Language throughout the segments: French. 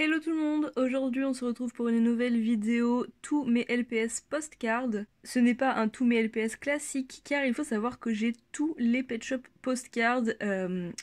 Hello tout le monde, aujourd'hui on se retrouve pour une nouvelle vidéo tous mes LPS postcards. Ce n'est pas un tous mes LPS classique car il faut savoir que j'ai tous les Pet Shop postcards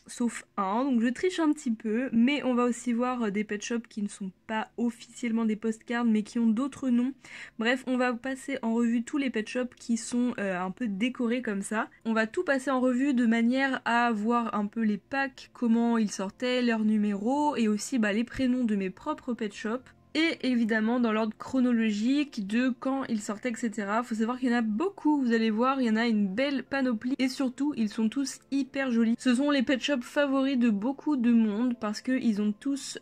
sauf un, donc je triche un petit peu, mais on va aussi voir des Pet Shop qui ne sont pas officiellement des postcards mais qui ont d'autres noms. Bref, on va passer en revue tous les Pet Shop qui sont un peu décorés comme ça. On va tout passer en revue de manière à voir un peu les packs, comment ils sortaient, leurs numéros et aussi les prénoms de mes propres Pet Shop. Et évidemment dans l'ordre chronologique de quand ils sortaient, etc. Faut savoir qu'il y en a beaucoup, vous allez voir, il y en a une belle panoplie et surtout ils sont tous hyper jolis. Ce sont les Pet Shop favoris de beaucoup de monde parce qu'ils ont tous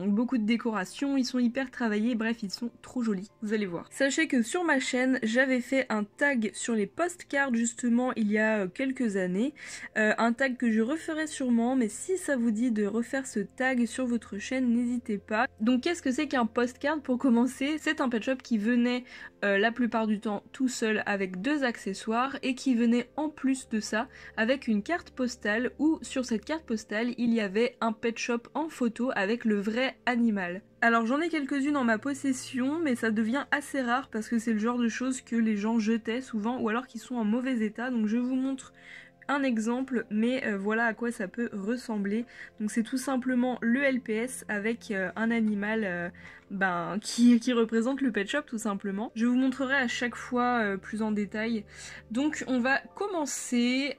beaucoup de décorations, ils sont hyper travaillés, bref ils sont trop jolis, vous allez voir. Sachez que sur ma chaîne j'avais fait un tag sur les postcards justement il y a quelques années, un tag que je referai sûrement, mais si ça vous dit de refaire ce tag sur votre chaîne, n'hésitez pas. Donc qu'est-ce que c'est qu'un postcard pour commencer? C'est un Pet Shop qui venait la plupart du temps tout seul avec deux accessoires et qui venait en plus de ça avec une carte postale où sur cette carte postale il y avait un Pet Shop en photo avec le vrai animal. Alors j'en ai quelques-unes en ma possession mais ça devient assez rare parce que c'est le genre de choses que les gens jetaient souvent ou alors qui sont en mauvais état, donc je vous montre un exemple, mais voilà à quoi ça peut ressembler. Donc c'est tout simplement le LPS avec un animal qui représente le Pet Shop tout simplement. Je vous montrerai à chaque fois plus en détail. Donc on va commencer.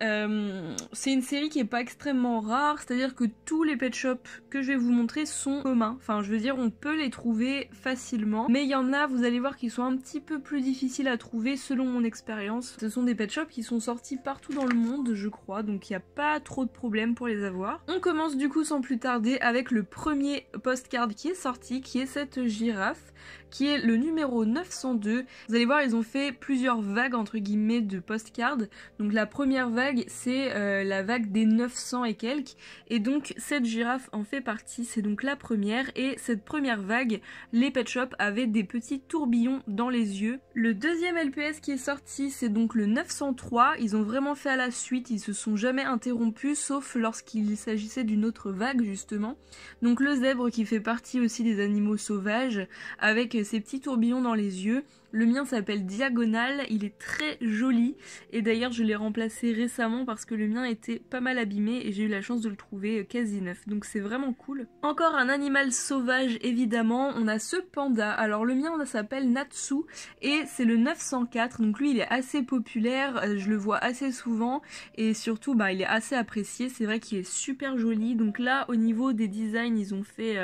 C'est une série qui est pas extrêmement rare, c'est-à-dire que tous les Pet Shop que je vais vous montrer sont communs. Enfin je veux dire on peut les trouver facilement, mais il y en a, vous allez voir, qui sont un petit peu plus difficiles à trouver selon mon expérience. Ce sont des Pet Shop qui sont sortis partout dans le monde je crois, donc il n'y a pas trop de problème pour les avoir. On commence du coup sans plus tarder avec le premier postcard qui est sorti, qui est cette girafe, qui est le numéro 902. Vous allez voir, ils ont fait plusieurs vagues entre guillemets de postcards. Donc la première vague, c'est la vague des 900 et quelques, et donc cette girafe en fait partie, c'est donc la première, et cette première vague, les Pet Shop avaient des petits tourbillons dans les yeux. Le deuxième LPS qui est sorti, c'est donc le 903, ils ont vraiment fait à la suite, ils se sont jamais interrompus sauf lorsqu'il s'agissait d'une autre vague justement. Donc le zèbre qui fait partie aussi des animaux sauvages avec ses petits tourbillons dans les yeux. Le mien s'appelle Diagonal, il est très joli et d'ailleurs je l'ai remplacé récemment parce que le mien était pas mal abîmé et j'ai eu la chance de le trouver quasi neuf, donc c'est vraiment cool. Encore un animal sauvage évidemment, on a ce panda. Alors le mien s'appelle Natsu et c'est le 904, donc lui il est assez populaire, je le vois assez souvent et surtout il est assez apprécié, c'est vrai qu'il est super joli. Donc là au niveau des designs ils ont fait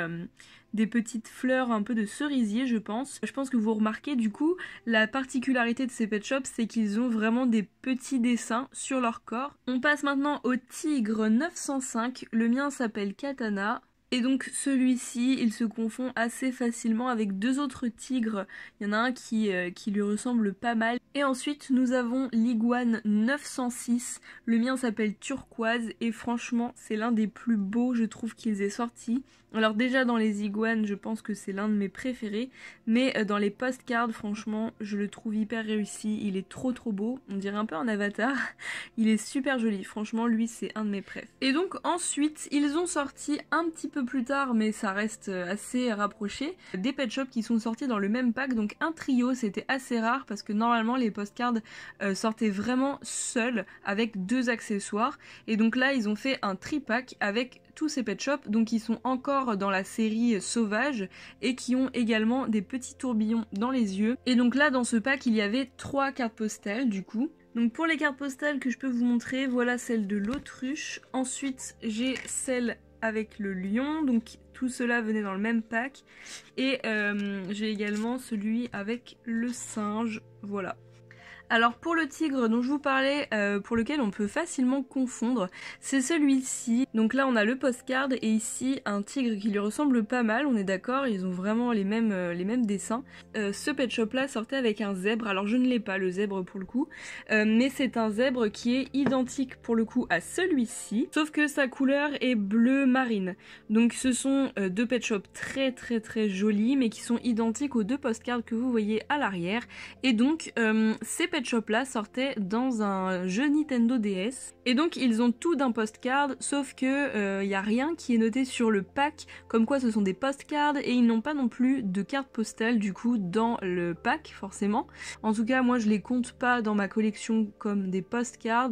des petites fleurs un peu de cerisier je pense. Je pense que vous remarquez du coup la particularité de ces Pet Shops, c'est qu'ils ont vraiment des petits dessins sur leur corps. On passe maintenant au tigre 905, le mien s'appelle Katana. Et donc celui-ci, il se confond assez facilement avec deux autres tigres. Il y en a un qui lui ressemble pas mal. Et ensuite nous avons l'iguane 906. Le mien s'appelle Turquoise et franchement c'est l'un des plus beaux je trouve qu'ils aient sorti. Alors déjà dans les iguanes je pense que c'est l'un de mes préférés, mais dans les postcards franchement je le trouve hyper réussi, il est trop beau, on dirait un peu un avatar, il est super joli, franchement lui c'est un de mes préfs. Et donc ensuite ils ont sorti un petit peu plus tard, mais ça reste assez rapproché, des Pet Shop qui sont sortis dans le même pack, donc un trio, c'était assez rare parce que normalement les postcards sortaient vraiment seuls avec deux accessoires, et donc là ils ont fait un tripack avec tous ces Pet Shop, donc ils sont encore dans la série sauvage et qui ont également des petits tourbillons dans les yeux. Et donc là dans ce pack il y avait 3 cartes postales du coup. Donc pour les cartes postales que je peux vous montrer, voilà celle de l'autruche, ensuite j'ai celle avec le lion, donc tout cela venait dans le même pack, et j'ai également celui avec le singe, voilà. Alors pour le tigre dont je vous parlais, pour lequel on peut facilement confondre, c'est celui-ci. Donc là on a le postcard et ici un tigre qui lui ressemble pas mal, on est d'accord, ils ont vraiment les mêmes dessins. Ce Pet Shop là sortait avec un zèbre, alors je ne l'ai pas le zèbre pour le coup, mais c'est un zèbre qui est identique pour le coup à celui-ci, sauf que sa couleur est bleu marine. Donc ce sont deux Pet Shop très jolis mais qui sont identiques aux deux postcards que vous voyez à l'arrière, et donc ces Pet pet shop là sortaient dans un jeu Nintendo DS. Et donc ils ont tout d'un postcard, sauf que y a rien qui est noté sur le pack, comme quoi ce sont des postcards, et ils n'ont pas non plus de carte postale du coup dans le pack forcément. En tout cas moi je les compte pas dans ma collection comme des postcards,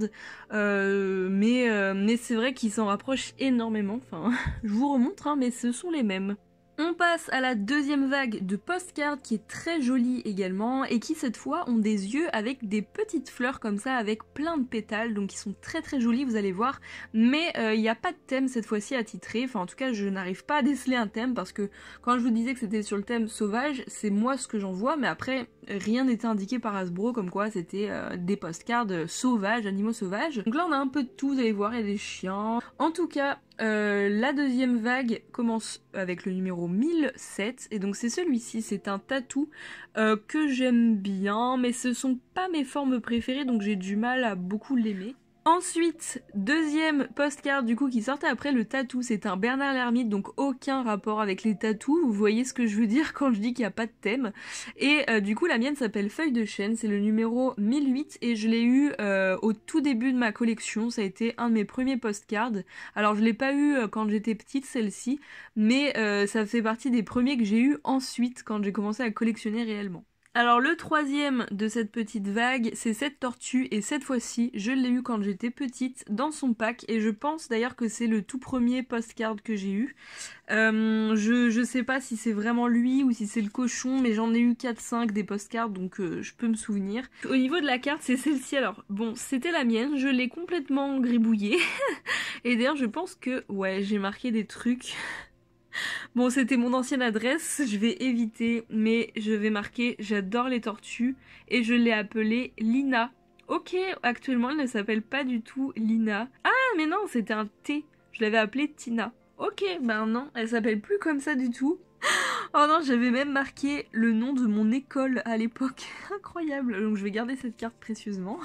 mais c'est vrai qu'ils s'en rapprochent énormément, enfin je vous remontre hein, mais ce sont les mêmes. On passe à la deuxième vague de postcards qui est très jolie également et qui cette fois ont des yeux avec des petites fleurs comme ça avec plein de pétales, donc ils sont très très jolis, vous allez voir, mais il n'y a pas de thème cette fois-ci attitré, enfin en tout cas je n'arrive pas à déceler un thème parce que quand je vous disais que c'était sur le thème sauvage, c'est moi ce que j'en vois, mais après rien n'était indiqué par Hasbro comme quoi c'était des postcards sauvages, animaux sauvages. Donc là on a un peu de tout, vous allez voir, il y a des chiens. En tout cas, la deuxième vague commence avec le numéro 1007 et donc c'est celui-ci, c'est un tatou que j'aime bien mais ce sont pas mes formes préférées donc j'ai du mal à beaucoup l'aimer. Ensuite, deuxième postcard du coup qui sortait après le tatou, c'est un Bernard l'Ermite, donc aucun rapport avec les tatous, vous voyez ce que je veux dire quand je dis qu'il n'y a pas de thème. Et du coup la mienne s'appelle Feuille de chêne, c'est le numéro 1008 et je l'ai eu au tout début de ma collection, ça a été un de mes premiers postcards. Alors je l'ai pas eu quand j'étais petite celle-ci, mais ça fait partie des premiers que j'ai eu ensuite quand j'ai commencé à collectionner réellement. Alors le troisième de cette petite vague, c'est cette tortue et cette fois-ci, je l'ai eu quand j'étais petite dans son pack et je pense d'ailleurs que c'est le tout premier postcard que j'ai eu. Je sais pas si c'est vraiment lui ou si c'est le cochon, mais j'en ai eu 4-5 des postcards donc je peux me souvenir. Au niveau de la carte, c'est celle-ci. Alors bon, c'était la mienne, je l'ai complètement gribouillée et d'ailleurs je pense que ouais, j'ai marqué des trucs. Bon, c'était mon ancienne adresse, je vais éviter, mais je vais marquer j'adore les tortues et je l'ai appelée Lina. Ok, actuellement elle ne s'appelle pas du tout Lina. Ah, mais non, c'était un T. Je l'avais appelée Tina. Ok, ben non, elle s'appelle plus comme ça du tout. Oh non, j'avais même marqué le nom de mon école à l'époque. Incroyable, donc je vais garder cette carte précieusement.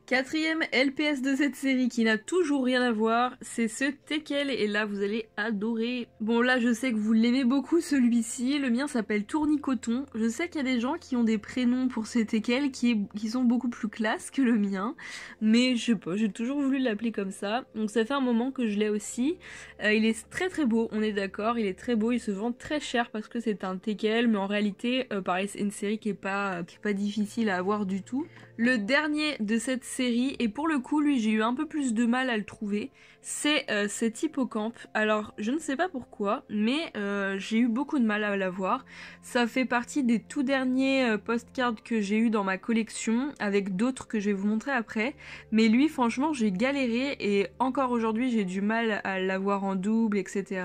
Quatrième LPS de cette série qui n'a toujours rien à voir, c'est ce Teckel et là vous allez adorer. Bon là je sais que vous l'aimez beaucoup celui-ci, le mien s'appelle Tournicoton. Je sais qu'il y a des gens qui ont des prénoms pour ces Teckel qui sont beaucoup plus classe que le mien, mais je sais pas, j'ai toujours voulu l'appeler comme ça. Donc ça fait un moment que je l'ai aussi. Il est très très beau, on est d'accord, il est très beau, il se vend très cher parce que c'est un Teckel, mais en réalité pareil c'est une série qui est pas difficile à avoir du tout. Le dernier de cette série, et pour le coup lui j'ai eu un peu plus de mal à le trouver, c'est cet hippocampe. Alors je ne sais pas pourquoi, mais j'ai eu beaucoup de mal à l'avoir. Ça fait partie des tout derniers postcards que j'ai eu dans ma collection, avec d'autres que je vais vous montrer après, mais lui franchement j'ai galéré et encore aujourd'hui j'ai du mal à l'avoir en double, etc.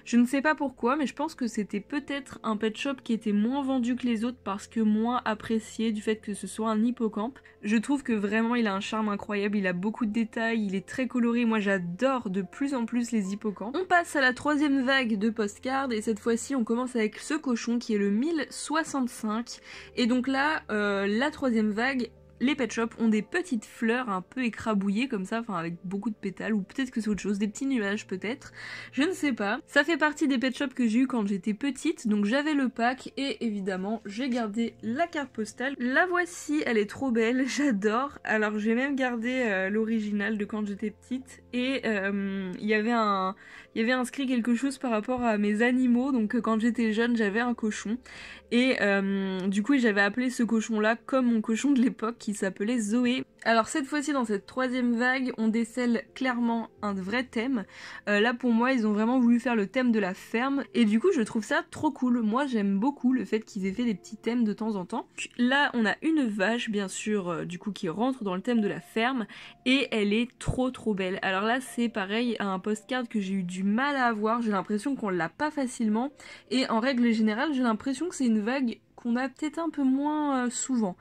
Je ne sais pas pourquoi, mais je pense que c'était peut-être un pet shop qui était moins vendu que les autres parce que moins apprécié du fait que ce soit un hippocampe. Je trouve que vraiment il a un charme incroyable, il a beaucoup de détails, il est très coloré, moi j'adore de plus en plus les hippocampes. On passe à la troisième vague de postcards et cette fois-ci on commence avec ce cochon qui est le 1065 et donc là la troisième vague, les pet shops ont des petites fleurs un peu écrabouillées comme ça, enfin avec beaucoup de pétales, ou peut-être que c'est autre chose, des petits nuages peut-être, je ne sais pas. Ça fait partie des pet shops que j'ai eu quand j'étais petite, donc j'avais le pack et évidemment j'ai gardé la carte postale. La voici, elle est trop belle, j'adore. Alors j'ai même gardé l'original de quand j'étais petite et il y avait inscrit quelque chose par rapport à mes animaux, donc quand j'étais jeune j'avais un cochon et du coup j'avais appelé ce cochon là comme mon cochon de l'époque qui s'appelait Zoé. Alors cette fois-ci dans cette troisième vague on décèle clairement un vrai thème. Là pour moi ils ont vraiment voulu faire le thème de la ferme et du coup je trouve ça trop cool. Moi j'aime beaucoup le fait qu'ils aient fait des petits thèmes de temps en temps. Là on a une vache bien sûr du coup qui rentre dans le thème de la ferme et elle est trop belle. Alors là c'est pareil un postcard que j'ai eu du mal à avoir, j'ai l'impression qu'on l'a pas facilement et en règle générale j'ai l'impression que c'est une vague qu'on a peut-être un peu moins souvent.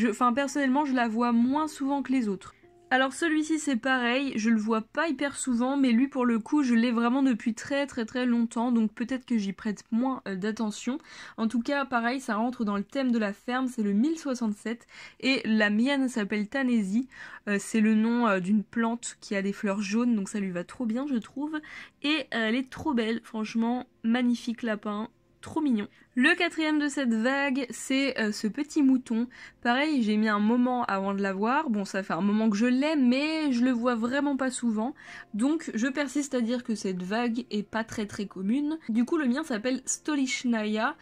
Enfin personnellement je la vois moins souvent que les autres. Alors celui-ci c'est pareil, je le vois pas hyper souvent mais lui pour le coup je l'ai vraiment depuis très longtemps donc peut-être que j'y prête moins d'attention. En tout cas pareil ça rentre dans le thème de la ferme, c'est le 1067 et la mienne s'appelle Tanésie, c'est le nom d'une plante qui a des fleurs jaunes donc ça lui va trop bien je trouve et elle est trop belle, franchement magnifique lapin. trop mignon. Le quatrième de cette vague, c'est ce petit mouton. Pareil, j'ai mis un moment avant de l'avoir. Bon, ça fait un moment que je l'ai, mais je le vois vraiment pas souvent. Donc, je persiste à dire que cette vague est pas très commune. Du coup, le mien s'appelle Stolichnaya.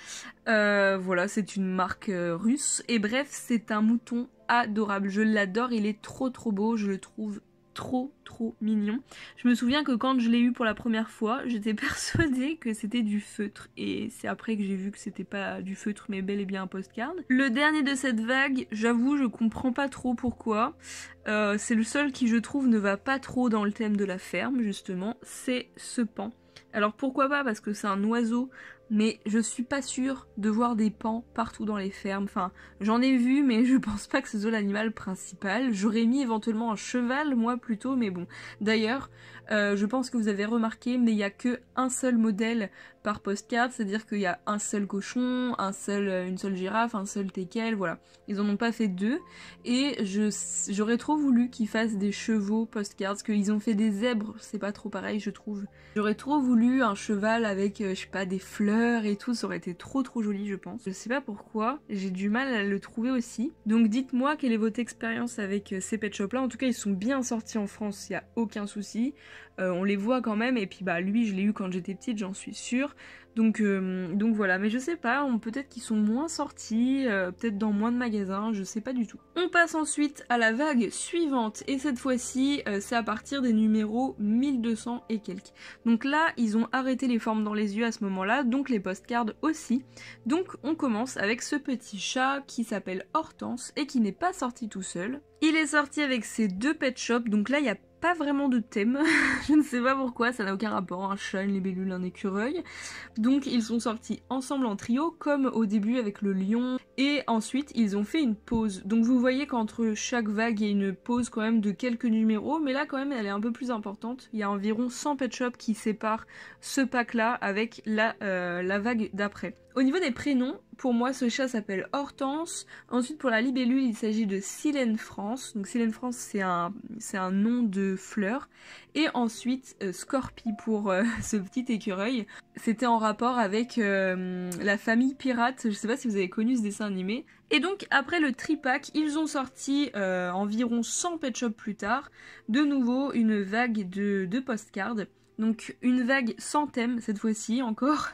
Voilà, c'est une marque russe. Et bref, c'est un mouton adorable. Je l'adore, il est trop beau, je le trouve trop mignon. Je me souviens que quand je l'ai eu pour la première fois, j'étais persuadée que c'était du feutre et c'est après que j'ai vu que c'était pas du feutre mais bel et bien un postcard. Le dernier de cette vague, j'avoue je comprends pas trop pourquoi. C'est le seul qui je trouve ne va pas trop dans le thème de la ferme justement, c'est ce paon. Alors pourquoi pas, parce que c'est un oiseau, mais je suis pas sûre de voir des paons partout dans les fermes. Enfin, j'en ai vu, mais je pense pas que ce soit l'animal principal. J'aurais mis éventuellement un cheval, moi plutôt, mais bon. D'ailleurs, je pense que vous avez remarqué, mais il y a que un seul modèle par postcard, c'est-à-dire qu'il y a un seul cochon, une seule girafe, un seul teckel, voilà. Ils en ont pas fait deux, et j'aurais trop voulu qu'ils fassent des chevaux postcards, parce qu'ils ont fait des zèbres, c'est pas trop pareil je trouve. J'aurais trop voulu un cheval avec, je sais pas, des fleurs et tout, ça aurait été trop joli je pense. Je sais pas pourquoi, j'ai du mal à le trouver aussi. Donc dites-moi quelle est votre expérience avec ces pet shops là, en tout cas ils sont bien sortis en France, il y a aucun souci. On les voit quand même, et puis bah lui je l'ai eu quand j'étais petite, j'en suis sûre. Donc voilà, mais je sais pas, peut-être qu'ils sont moins sortis, peut-être dans moins de magasins, je sais pas du tout. On passe ensuite à la vague suivante, et cette fois-ci, c'est à partir des numéros 1200 et quelques. Donc là, ils ont arrêté les formes dans les yeux à ce moment-là, donc les postcards aussi. Donc on commence avec ce petit chat qui s'appelle Hortense, et qui n'est pas sorti tout seul. Il est sorti avec ses deux pet shops, donc là il y a pas vraiment de thème, je ne sais pas pourquoi, ça n'a aucun rapport, un chat, une libellule, un écureuil. Donc ils sont sortis ensemble en trio, comme au début avec le lion, et ensuite ils ont fait une pause. Donc vous voyez qu'entre chaque vague il y a une pause quand même de quelques numéros, mais là quand même elle est un peu plus importante. Il y a environ 100 pet shops qui séparent ce pack là avec la vague d'après. Au niveau des prénoms, pour moi ce chat s'appelle Hortense. Ensuite pour la libellule il s'agit de Silène France. Donc Silène France c'est un nom de fleur. Et ensuite Scorpie pour ce petit écureuil. C'était en rapport avec la famille pirate. Je sais pas si vous avez connu ce dessin animé. Et donc après le tripack, ils ont sorti environ 100 pet shops plus tard, de nouveau une vague de postcards. Donc une vague sans thème cette fois-ci encore,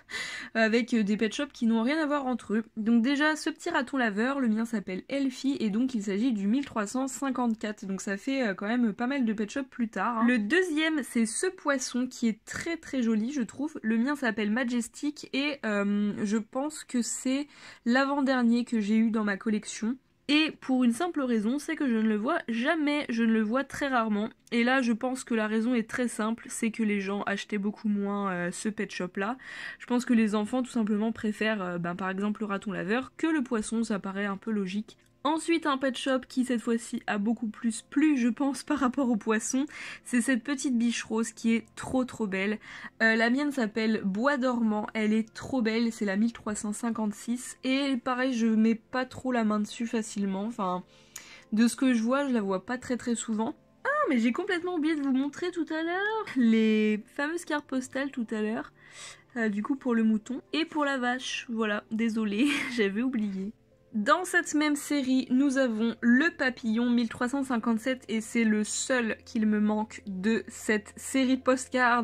avec des pet shops qui n'ont rien à voir entre eux. Donc déjà ce petit raton laveur, le mien s'appelle Elfie et donc il s'agit du 1354. Donc ça fait quand même pas mal de pet shops plus tard. Le deuxième c'est ce poisson qui est très joli je trouve. Le mien s'appelle Majestic et je pense que c'est l'avant-dernier que j'ai eu dans ma collection. Et pour une simple raison, c'est que je ne le vois jamais, je ne le vois très rarement. Et là, je pense que la raison est très simple, c'est que les gens achetaient beaucoup moins ce pet shop là. Je pense que les enfants tout simplement préfèrent par exemple le raton laveur que le poisson, ça paraît un peu logique. Ensuite un pet shop qui cette fois-ci a beaucoup plus plu je pense par rapport au poisson, c'est cette petite biche rose qui est trop belle. La mienne s'appelle Bois dormant, elle est trop belle, c'est la 1356 et pareil je mets pas trop la main dessus facilement, enfin de ce que je vois je la vois pas très souvent. Ah mais j'ai complètement oublié de vous montrer tout à l'heure les fameuses cartes postales tout à l'heure, du coup pour le mouton et pour la vache, voilà, désolée j'avais oublié. Dans cette même série, nous avons le papillon 1357 et c'est le seul qu'il me manque de cette série postcard.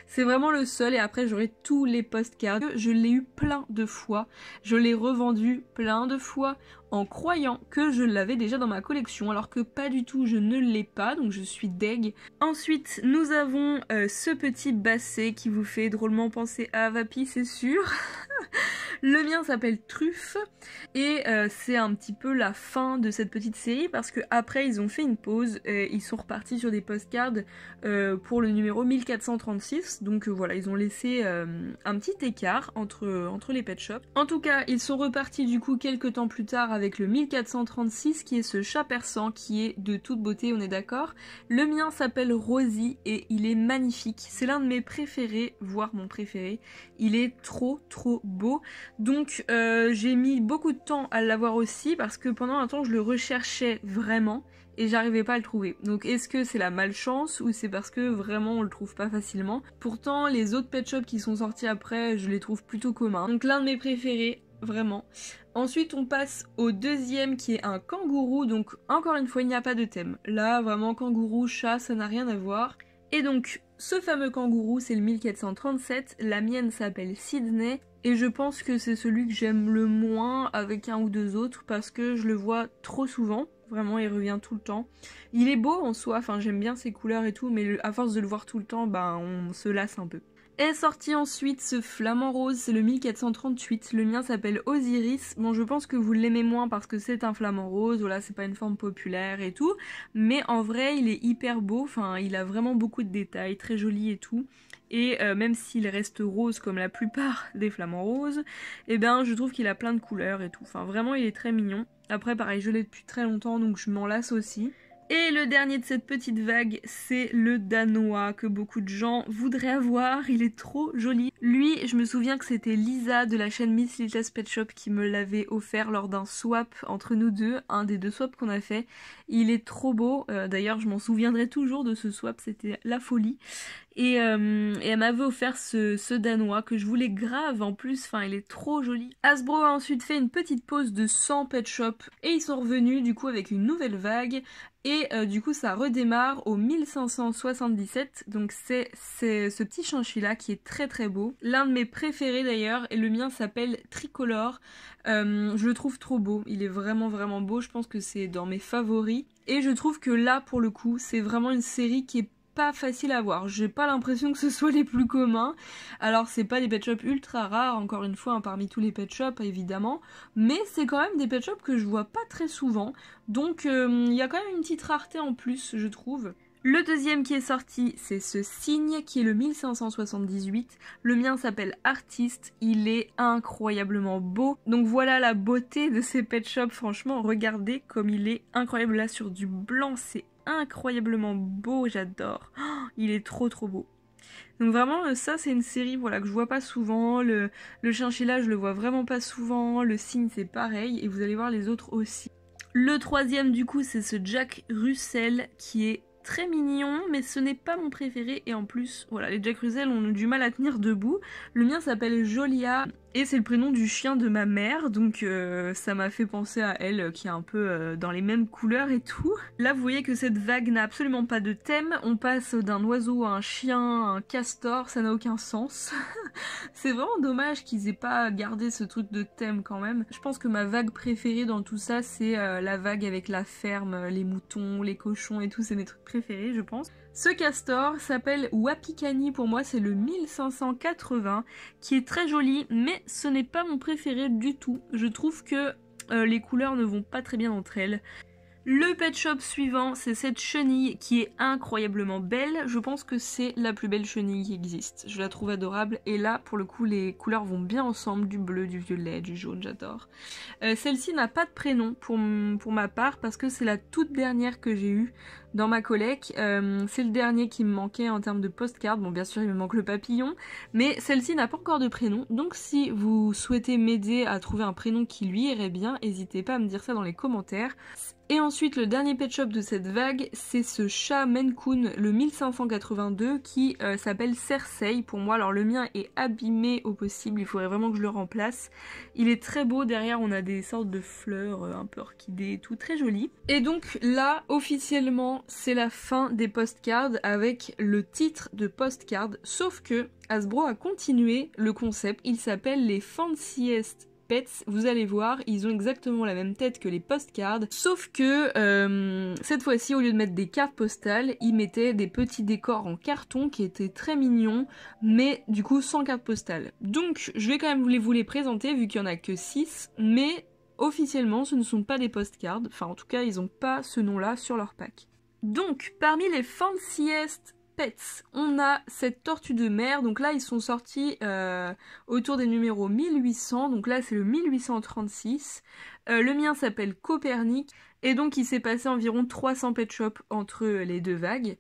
C'est vraiment le seul et après j'aurai tous les postcards. Je l'ai eu plein de fois, je l'ai revendu plein de fois en croyant que je l'avais déjà dans ma collection alors que pas du tout, je ne l'ai pas donc je suis deg. Ensuite nous avons ce petit basset qui vous fait drôlement penser à Vapi c'est sûr. Le mien s'appelle Truffe et c'est un petit peu la fin de cette petite série parce que après ils ont fait une pause et ils sont repartis sur des postcards pour le numéro 1436 donc voilà ils ont laissé un petit écart entre les pet shops. En tout cas ils sont repartis du coup quelques temps plus tard avec le 1436 qui est ce chat persan qui est de toute beauté, on est d'accord. Le mien s'appelle Rosie et il est magnifique, c'est l'un de mes préférés, voire mon préféré. Il est trop beau. Donc j'ai mis beaucoup de temps à l'avoir aussi parce que pendant un temps je le recherchais vraiment et j'arrivais pas à le trouver. Donc est-ce que c'est la malchance ou c'est parce que vraiment on le trouve pas facilement? Pourtant les autres pet shops qui sont sortis après, je les trouve plutôt communs. Donc l'un de mes préférés, vraiment. Ensuite on passe au deuxième qui est un kangourou, donc encore une fois il n'y a pas de thème. Là vraiment kangourou, chat, ça n'a rien à voir. Et donc ce fameux kangourou c'est le 1437, la mienne s'appelle Sydney et je pense que c'est celui que j'aime le moins avec un ou deux autres parce que je le vois trop souvent. Vraiment, il revient tout le temps. Il est beau en soi, enfin j'aime bien ses couleurs et tout, mais à force de le voir tout le temps, ben on se lasse un peu. Est sorti ensuite ce flamant rose, c'est le 1438, le mien s'appelle Osiris. Bon, je pense que vous l'aimez moins parce que c'est un flamant rose, voilà, c'est pas une forme populaire et tout, mais en vrai il est hyper beau, enfin il a vraiment beaucoup de détails, très joli et tout. Et même s'il reste rose comme la plupart des flamants roses, eh ben je trouve qu'il a plein de couleurs et tout, enfin vraiment il est très mignon. Après pareil, je l'ai depuis très longtemps donc je m'en lasse aussi. Et le dernier de cette petite vague, c'est le danois que beaucoup de gens voudraient avoir, il est trop joli. Lui, je me souviens que c'était Lisa de la chaîne Miss Little's Pet Shop qui me l'avait offert lors d'un swap entre nous deux, un des deux swaps qu'on a fait. Il est trop beau, d'ailleurs je m'en souviendrai toujours de ce swap, c'était la folie. Et elle m'avait offert ce danois que je voulais grave en plus, enfin il est trop joli. Hasbro a ensuite fait une petite pause de 100 pet shop et ils sont revenus du coup avec une nouvelle vague. Et du coup ça redémarre au 1577, donc c'est ce petit chinchilla qui est très très beau. L'un de mes préférés d'ailleurs, et le mien s'appelle Tricolore. Je le trouve trop beau, il est vraiment vraiment beau, je pense que c'est dans mes favoris. Et je trouve que là pour le coup c'est vraiment une série qui est pas facile à voir. J'ai pas l'impression que ce soit les plus communs. Alors c'est pas des pet shops ultra rares, encore une fois, hein, parmi tous les pet shops évidemment, mais c'est quand même des pet shops que je vois pas très souvent. Donc il y a quand même une petite rareté en plus, je trouve. Le deuxième qui est sorti, c'est ce cygne qui est le 1578. Le mien s'appelle Artiste, il est incroyablement beau. Donc voilà la beauté de ces pet shops, franchement, regardez comme il est incroyable là sur du blanc, c'est incroyablement beau, j'adore. Oh, il est trop trop beau. Donc vraiment ça c'est une série voilà que je vois pas souvent, le chinchilla je le vois vraiment pas souvent, le cygne c'est pareil et vous allez voir les autres aussi. Le troisième du coup c'est ce Jack Russell qui est très mignon mais ce n'est pas mon préféré et en plus voilà les Jack Russell ont du mal à tenir debout. Le mien s'appelle Jolia et c'est le prénom du chien de ma mère donc ça m'a fait penser à elle qui est un peu dans les mêmes couleurs et tout. Là vous voyez que cette vague n'a absolument pas de thème, on passe d'un oiseau à un chien, à un castor, ça n'a aucun sens. C'est vraiment dommage qu'ils aient pas gardé ce truc de thème quand même. Je pense que ma vague préférée dans tout ça c'est la vague avec la ferme, les moutons, les cochons et tout, c'est mes trucs préférés je pense. Ce castor s'appelle Wapikani, pour moi c'est le 1580 qui est très joli mais ce n'est pas mon préféré du tout. Je trouve que les couleurs ne vont pas très bien entre elles. Le pet shop suivant, c'est cette chenille qui est incroyablement belle. Je pense que c'est la plus belle chenille qui existe. Je la trouve adorable et là, pour le coup, les couleurs vont bien ensemble, du bleu, du violet, du jaune, j'adore. Celle-ci n'a pas de prénom pour ma part parce que c'est la toute dernière que j'ai eue dans ma collecte. C'est le dernier qui me manquait en termes de postcard. Bon, bien sûr, il me manque le papillon, mais celle-ci n'a pas encore de prénom. Donc si vous souhaitez m'aider à trouver un prénom qui lui irait bien, n'hésitez pas à me dire ça dans les commentaires. Et ensuite, le dernier pet shop de cette vague, c'est ce chat Maine Coon, le 1582, qui s'appelle Cersei pour moi. Alors le mien est abîmé au possible, il faudrait vraiment que je le remplace. Il est très beau, derrière on a des sortes de fleurs un peu orchidées et tout, très joli. Et donc là, officiellement, c'est la fin des postcards avec le titre de postcard, sauf que Hasbro a continué le concept, il s'appelle les Fanciest Pets, vous allez voir, ils ont exactement la même tête que les postcards, sauf que cette fois-ci, au lieu de mettre des cartes postales, ils mettaient des petits décors en carton qui étaient très mignons, mais du coup sans carte postale. Donc je vais quand même vous les présenter vu qu'il n'y en a que 6, mais officiellement ce ne sont pas des postcards, enfin en tout cas ils n'ont pas ce nom-là sur leur pack. Donc parmi les Fanciest Pets, on a cette tortue de mer, donc là ils sont sortis autour des numéros 1800, donc là c'est le 1836, le mien s'appelle Copernic, et donc il s'est passé environ 300 pet shops entre les deux vagues,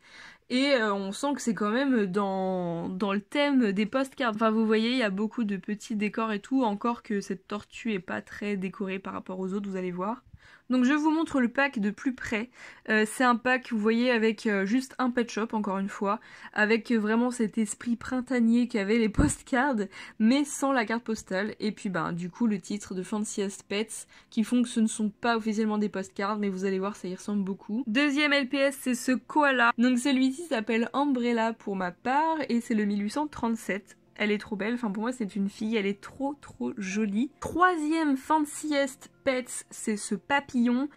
Et on sent que c'est quand même dans le thème des postcards. Enfin vous voyez, il y a beaucoup de petits décors et tout, encore que cette tortue est pas très décorée par rapport aux autres, vous allez voir. Donc je vous montre le pack de plus près. C'est un pack, vous voyez, avec juste un pet shop, encore une fois, avec vraiment cet esprit printanier qu'avaient les postcards, mais sans la carte postale. Et puis ben du coup le titre de Fanciest Pets, qui font que ce ne sont pas officiellement des postcards, mais vous allez voir, ça y ressemble beaucoup. Deuxième LPS, c'est ce koala. Donc celui-ci s'appelle Umbrella pour ma part, et c'est le 1837. Elle est trop belle, enfin pour moi c'est une fille, elle est trop jolie. Troisième Fanciest Pets, c'est ce papillon.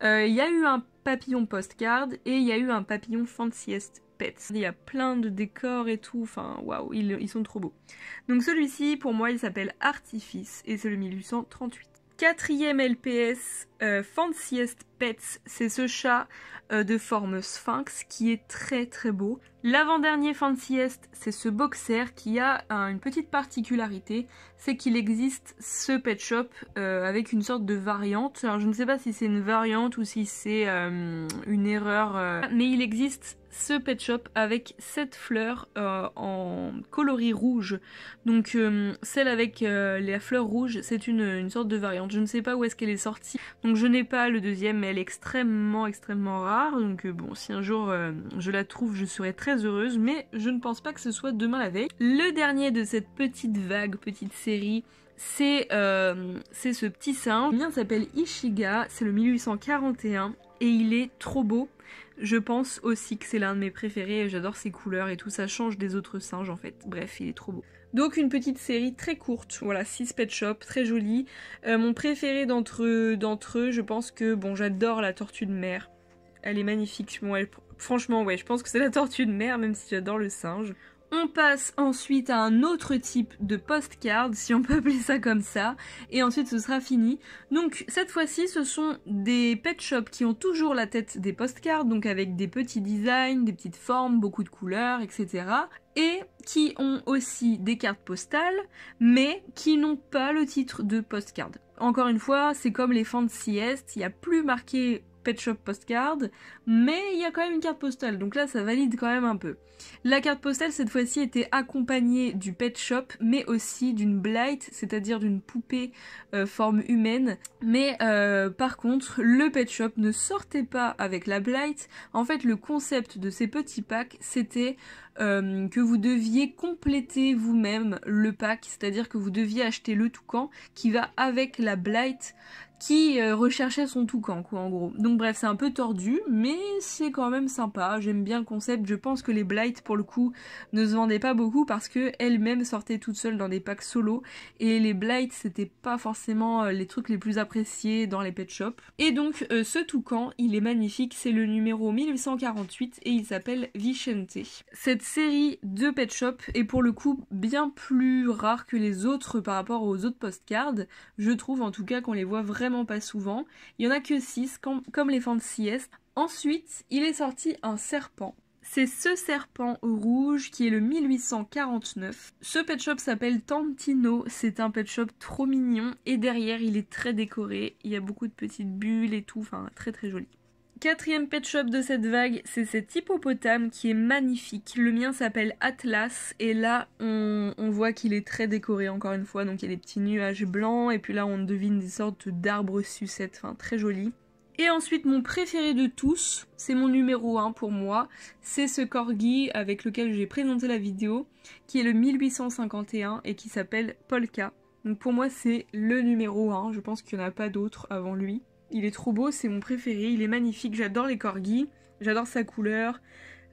Il y a eu un papillon postcard et il y a eu un papillon Fanciest Pets. Il y a plein de décors et tout, enfin waouh, ils sont trop beaux. Donc celui-ci pour moi il s'appelle Artifice et c'est le 1838. Quatrième LPS, Fanciest Pets, c'est ce chat de forme sphinx qui est très beau. L'avant-dernier Fanciest, c'est ce boxer qui a une petite particularité, c'est qu'il existe ce pet shop avec une sorte de variante. Alors je ne sais pas si c'est une variante ou si c'est une erreur, mais il existe ce pet shop avec cette fleur en coloris rouge. Donc celle avec les fleurs rouges, c'est une sorte de variante. Je ne sais pas où est-ce qu'elle est sortie. Donc je n'ai pas le deuxième, mais elle est extrêmement rare. Donc bon, si un jour je la trouve, je serai très heureuse. Mais je ne pense pas que ce soit demain la veille. Le dernier de cette petite vague, petite série, c'est ce petit singe. Le mien s'appelle Ishiga, c'est le 1841 et il est trop beau. Je pense aussi que c'est l'un de mes préférés, j'adore ses couleurs et tout, ça change des autres singes en fait. Bref, il est trop beau. Donc une petite série très courte, voilà, 6 pet shops, très jolie. Mon préféré d'entre eux, je pense que, bon, j'adore la tortue de mer. Elle est magnifique, bon, franchement, ouais, je pense que c'est la tortue de mer, même si j'adore le singe. On passe ensuite à un autre type de postcard, si on peut appeler ça comme ça, et ensuite ce sera fini. Donc cette fois-ci, ce sont des pet shops qui ont toujours la tête des postcards, donc avec des petits designs, des petites formes, beaucoup de couleurs, etc. Et qui ont aussi des cartes postales, mais qui n'ont pas le titre de postcard. Encore une fois, c'est comme les Fanciest, il n'y a plus marqué Pet Shop Postcard, mais il y a quand même une carte postale, donc là ça valide quand même un peu. La carte postale cette fois-ci était accompagnée du Pet Shop, mais aussi d'une blight, c'est-à-dire d'une poupée forme humaine. Mais par contre, le Pet Shop ne sortait pas avec la blight. En fait, le concept de ces petits packs, c'était que vous deviez compléter vous-même le pack, c'est-à-dire que vous deviez acheter le toucan qui va avec la blight qui recherchait son toucan, quoi, en gros. Donc bref, c'est un peu tordu, mais c'est quand même sympa, j'aime bien le concept. Je pense que les blights, pour le coup, ne se vendaient pas beaucoup parce que elles-mêmes sortaient toutes seules dans des packs solo, et les blights, c'était pas forcément les trucs les plus appréciés dans les pet shops. Et donc, ce toucan, il est magnifique, c'est le numéro 1848, et il s'appelle Vicente. Cette série de pet shop est pour le coup bien plus rare que les autres par rapport aux autres postcards, je trouve en tout cas qu'on les voit vraiment pas souvent. Il y en a que 6, comme les Fanciest. Ensuite, il est sorti un serpent. C'est ce serpent rouge qui est le 1849. Ce pet shop s'appelle Tantino, c'est un pet shop trop mignon et derrière il est très décoré, il y a beaucoup de petites bulles et tout, enfin très joli. Quatrième pet shop de cette vague, c'est cet hippopotame qui est magnifique. Le mien s'appelle Atlas et là on voit qu'il est très décoré encore une fois. Donc il y a des petits nuages blancs et puis là on devine des sortes d'arbres sucettes, enfin très joli. Et ensuite mon préféré de tous, c'est mon numéro 1 pour moi, c'est ce corgi avec lequel j'ai présenté la vidéo, qui est le 1851 et qui s'appelle Polka. Donc pour moi c'est le numéro 1, je pense qu'il n'y en a pas d'autre avant lui. Il est trop beau, c'est mon préféré, il est magnifique, j'adore les corgis, j'adore sa couleur,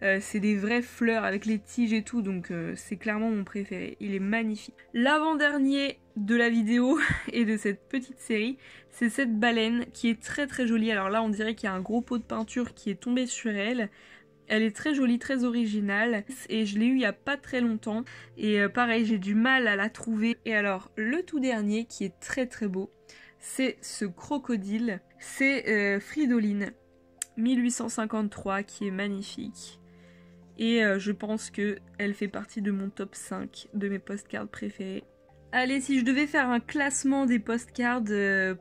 c'est des vraies fleurs avec les tiges et tout, donc c'est clairement mon préféré, il est magnifique. L'avant-dernier de la vidéo et de cette petite série, c'est cette baleine qui est très jolie. Alors là on dirait qu'il y a un gros pot de peinture qui est tombé sur elle. Elle est très jolie, très originale et je l'ai eu il y a pas très longtemps et pareil j'ai du mal à la trouver. Et alors le tout dernier qui est très beau, c'est ce crocodile, c'est Fridoline 1853 qui est magnifique et je pense que elle fait partie de mon top 5 de mes postcards préférés. Allez, si je devais faire un classement des postcards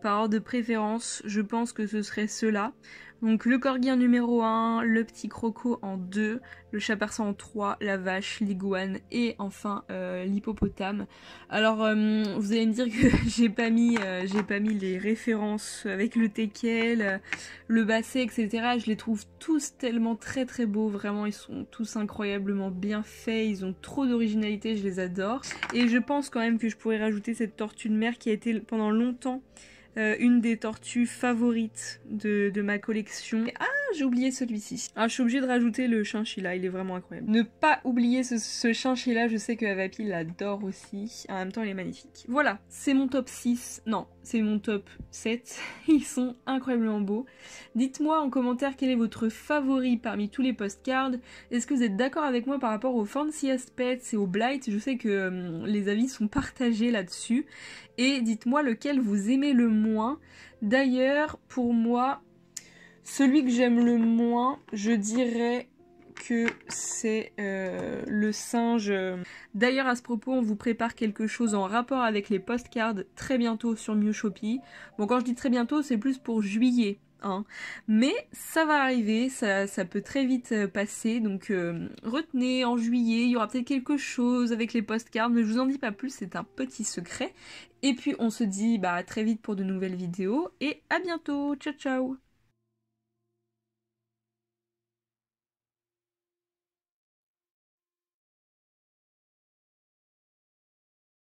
par ordre de préférence, je pense que ce serait ceux-là. Donc le corgi en numéro 1, le petit croco en 2, le chat persan en 3, la vache, l'iguane et enfin l'hippopotame. Alors vous allez me dire que j'ai pas mis les références avec le teckel, le basset, etc. Je les trouve tous tellement très très beaux, vraiment ils sont tous incroyablement bien faits, ils ont trop d'originalité, je les adore. Et je pense quand même que je pourrais rajouter cette tortue de mer qui a été pendant longtemps une des tortues favorites de ma collection. Ah, j'ai oublié celui-ci. Ah, je suis obligée de rajouter le chinchilla, il est vraiment incroyable. Ne pas oublier ce chinchilla, je sais que Avapi l'adore aussi. En même temps, il est magnifique. Voilà, c'est mon top 6. Non, c'est mon top 7. Ils sont incroyablement beaux. Dites-moi en commentaire quel est votre favori parmi tous les postcards. Est-ce que vous êtes d'accord avec moi par rapport aux Fanciest Pets et aux Blight? Je sais que les avis sont partagés là-dessus. Et dites-moi lequel vous aimez le moins. D'ailleurs, pour moi, celui que j'aime le moins, je dirais que c'est le singe. D'ailleurs, à ce propos, on vous prépare quelque chose en rapport avec les postcards très bientôt sur Mew Shopee. Bon, quand je dis très bientôt, c'est plus pour juillet. Hein. Mais ça va arriver, ça peut très vite passer, donc retenez, en juillet, il y aura peut-être quelque chose avec les postcards, mais je vous en dis pas plus, c'est un petit secret. Et puis on se dit très vite pour de nouvelles vidéos, et à bientôt, ciao ciao.